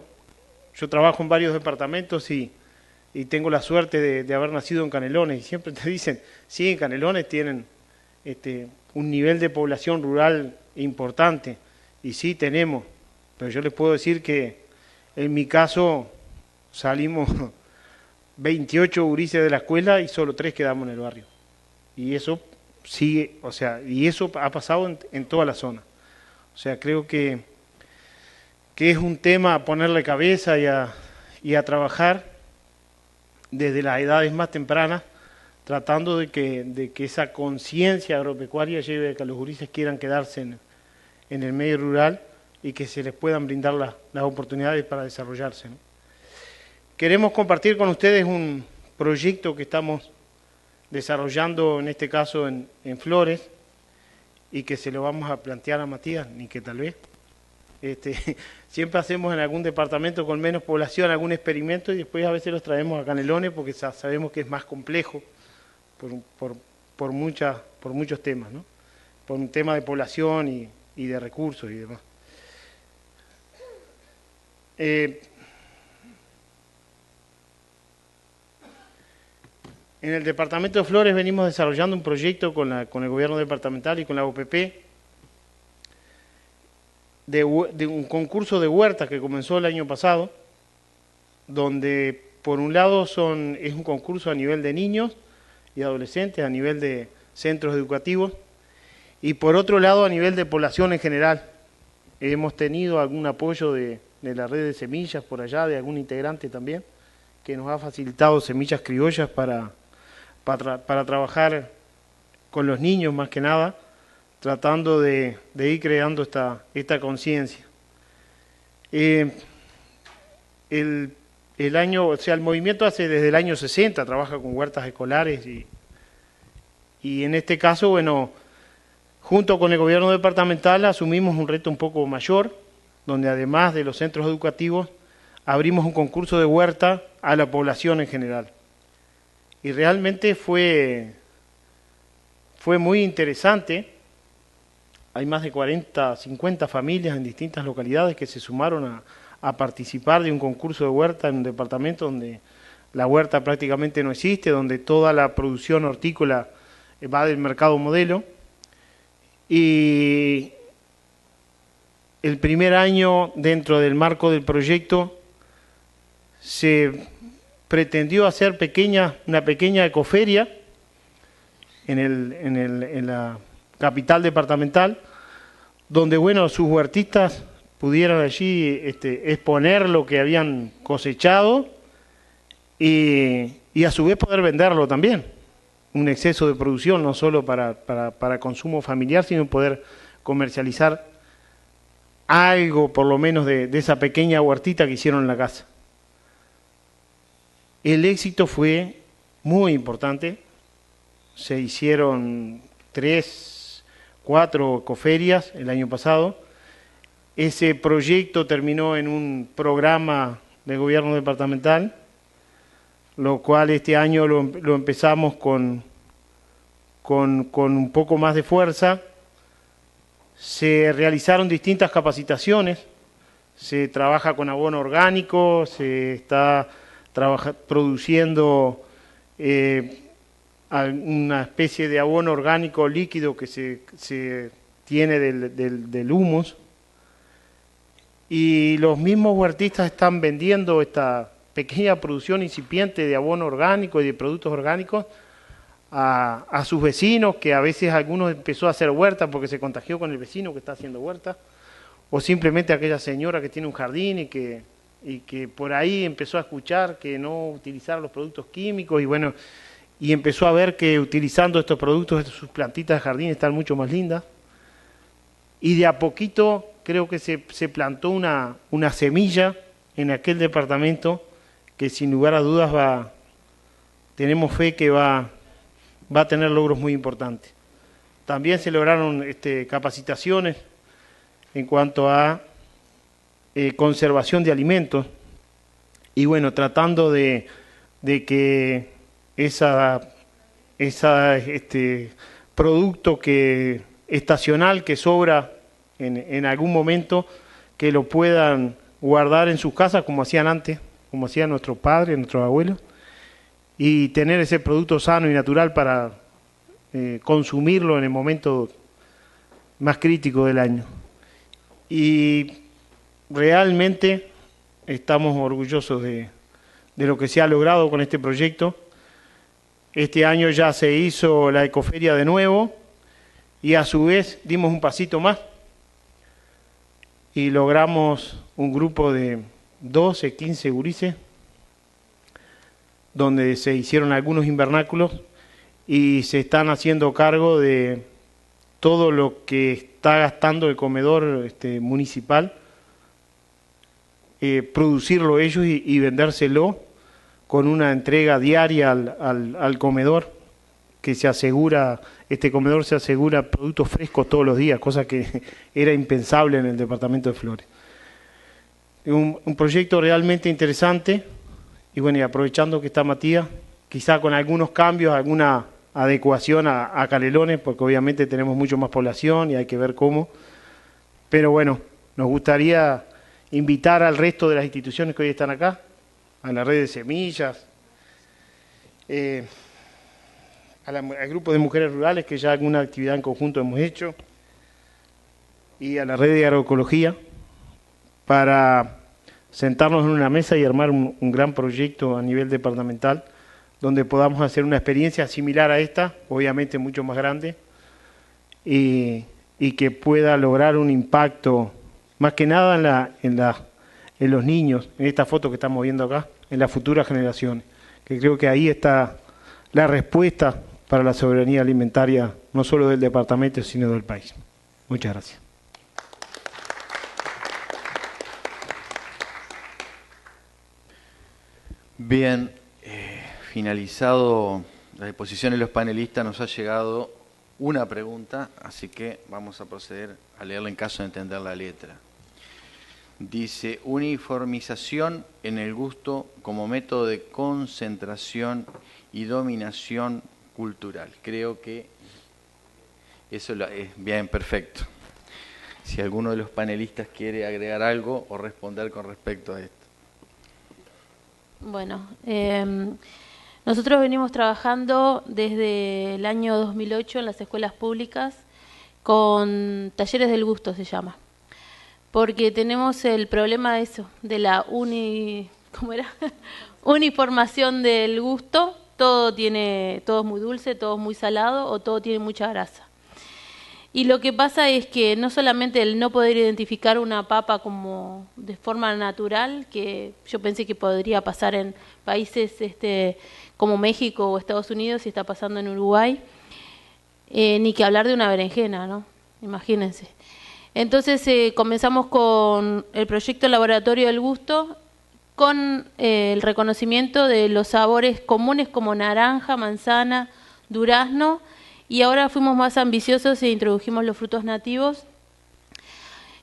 yo trabajo en varios departamentos y tengo la suerte de haber nacido en Canelones, y siempre te dicen, sí, en Canelones tienen un nivel de población rural importante, y sí tenemos, pero yo les puedo decir que en mi caso salimos 28 gurises de la escuela y solo 3 quedamos en el barrio. Y eso sigue, o sea, y eso ha pasado en toda la zona. O sea, creo que es un tema a ponerle cabeza y a trabajar desde las edades más tempranas, tratando de que esa conciencia agropecuaria lleve a que los gurises quieran quedarse en el medio rural y que se les puedan brindar las oportunidades para desarrollarse, ¿no? Queremos compartir con ustedes un proyecto que estamos desarrollando, en este caso en Flores, y que se lo vamos a plantear a Matías, ni que tal vez. Siempre hacemos en algún departamento con menos población algún experimento y después a veces los traemos a Canelones porque sabemos que es más complejo por muchos temas, ¿no? Por un tema de población y de recursos y demás. En el departamento de Flores venimos desarrollando un proyecto con el gobierno departamental y con la OPP de un concurso de huertas que comenzó el año pasado, donde por un lado es un concurso a nivel de niños y adolescentes, a nivel de centros educativos, y por otro lado a nivel de población en general. Hemos tenido algún apoyo de la red de semillas por allá, de algún integrante también, que nos ha facilitado semillas criollas para trabajar con los niños más que nada, tratando de ir creando esta conciencia. El movimiento hace desde el año 60, trabaja con huertas escolares y en este caso, bueno, junto con el gobierno departamental asumimos un reto un poco mayor, donde además de los centros educativos, abrimos un concurso de huerta a la población en general. Y realmente fue muy interesante. Hay más de 40, 50 familias en distintas localidades que se sumaron a participar de un concurso de huerta en un departamento donde la huerta prácticamente no existe, donde toda la producción hortícola va del mercado modelo. Y el primer año, dentro del marco del proyecto, se pretendió hacer una pequeña ecoferia en la capital departamental, donde bueno, sus huertistas pudieran allí exponer lo que habían cosechado y a su vez poder venderlo también. Un exceso de producción, no solo para consumo familiar, sino poder comercializar algo, por lo menos, de esa pequeña huertita que hicieron en la casa. El éxito fue muy importante, se hicieron 3, 4 ecoferias el año pasado. Ese proyecto terminó en un programa de gobierno departamental, lo cual este año lo empezamos con un poco más de fuerza. Se realizaron distintas capacitaciones, se trabaja con abono orgánico, se está produciendo una especie de abono orgánico líquido que se tiene del humus, y los mismos huertistas están vendiendo esta pequeña producción incipiente de abono orgánico y de productos orgánicos a sus vecinos, que a veces algunos empezó a hacer huerta porque se contagió con el vecino que está haciendo huerta, o simplemente aquella señora que tiene un jardín y que por ahí empezó a escuchar que no utilizar los productos químicos, y bueno, y empezó a ver que utilizando estos productos sus plantitas de jardín están mucho más lindas, y de a poquito creo que se plantó una semilla en aquel departamento que sin lugar a dudas tenemos fe que va a tener logros muy importantes. También se lograron capacitaciones en cuanto a conservación de alimentos, y bueno, tratando de que producto estacional que sobra en algún momento, que lo puedan guardar en sus casas como hacían antes, como hacían nuestros padres, nuestros abuelos, y tener ese producto sano y natural para consumirlo en el momento más crítico del año. Y realmente estamos orgullosos de lo que se ha logrado con este proyecto. Este año ya se hizo la ecoferia de nuevo, y a su vez dimos un pasito más y logramos un grupo de 12, 15 gurises, donde se hicieron algunos invernáculos y se están haciendo cargo de todo lo que está gastando el comedor municipal, producirlo ellos y vendérselo con una entrega diaria al comedor, que se asegura, este comedor se asegura productos frescos todos los días, cosa que era impensable en el departamento de Flores. Un proyecto realmente interesante, y bueno, y aprovechando que está Matías, quizá con algunos cambios, alguna adecuación a Canelones, porque obviamente tenemos mucho más población y hay que ver cómo, pero bueno, nos gustaría invitar al resto de las instituciones que hoy están acá, a la red de semillas, al grupo de mujeres rurales, que ya alguna actividad en conjunto hemos hecho, y a la red de agroecología, para sentarnos en una mesa y armar un gran proyecto a nivel departamental, donde podamos hacer una experiencia similar a esta, obviamente mucho más grande, y que pueda lograr un impacto, más que nada en los niños, en esta foto que estamos viendo acá, en las futuras generaciones, que creo que ahí está la respuesta para la soberanía alimentaria, no solo del departamento, sino del país. Muchas gracias. Bien, finalizado la exposición de los panelistas, nos ha llegado una pregunta, así que vamos a proceder a leerla en caso de entender la letra. Dice: uniformización en el gusto como método de concentración y dominación cultural. Creo que eso es bien, perfecto. Si alguno de los panelistas quiere agregar algo o responder con respecto a esto. Bueno, nosotros venimos trabajando desde el año 2008 en las escuelas públicas con talleres del gusto, se llama. Porque tenemos el problema de eso, de la uniformación del gusto. Todo es muy dulce, todo es muy salado o todo tiene mucha grasa. Y lo que pasa es que no solamente el no poder identificar una papa como de forma natural, que yo pensé que podría pasar en países como México o Estados Unidos, y está pasando en Uruguay, ni que hablar de una berenjena, ¿no? Imagínense. Entonces comenzamos con el proyecto Laboratorio del Gusto, con el reconocimiento de los sabores comunes como naranja, manzana, durazno, y ahora fuimos más ambiciosos e introdujimos los frutos nativos.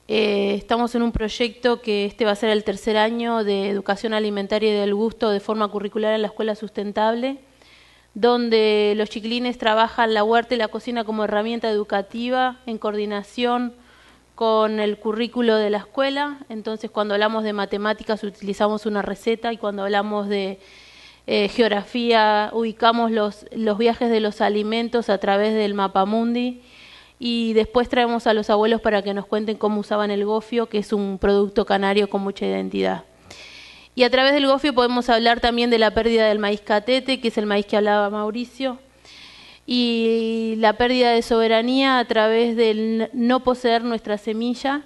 Estamos en un proyecto que este va a ser el tercer año de educación alimentaria y del gusto de forma curricular en la escuela sustentable, donde los chiquilines trabajan la huerta y la cocina como herramienta educativa en coordinación con el currículo de la escuela. Entonces, cuando hablamos de matemáticas utilizamos una receta, y cuando hablamos de geografía ubicamos los viajes de los alimentos a través del mapamundi, y después traemos a los abuelos para que nos cuenten cómo usaban el gofio, que es un producto canario con mucha identidad. Y a través del gofio podemos hablar también de la pérdida del maíz catete, que es el maíz que hablaba Mauricio, y la pérdida de soberanía a través del no poseer nuestra semilla.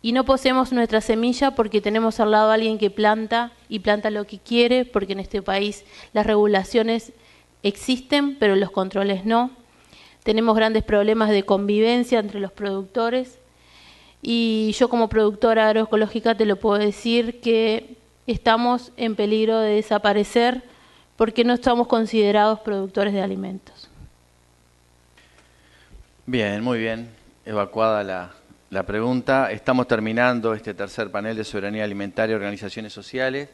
Y no poseemos nuestra semilla porque tenemos al lado a alguien que planta, y planta lo que quiere, porque en este país las regulaciones existen, pero los controles no. Tenemos grandes problemas de convivencia entre los productores, y yo como productora agroecológica te lo puedo decir que estamos en peligro de desaparecer porque no estamos considerados productores de alimentos. Bien, muy bien. Evacuada la pregunta. Estamos terminando este tercer panel de soberanía alimentaria y organizaciones sociales.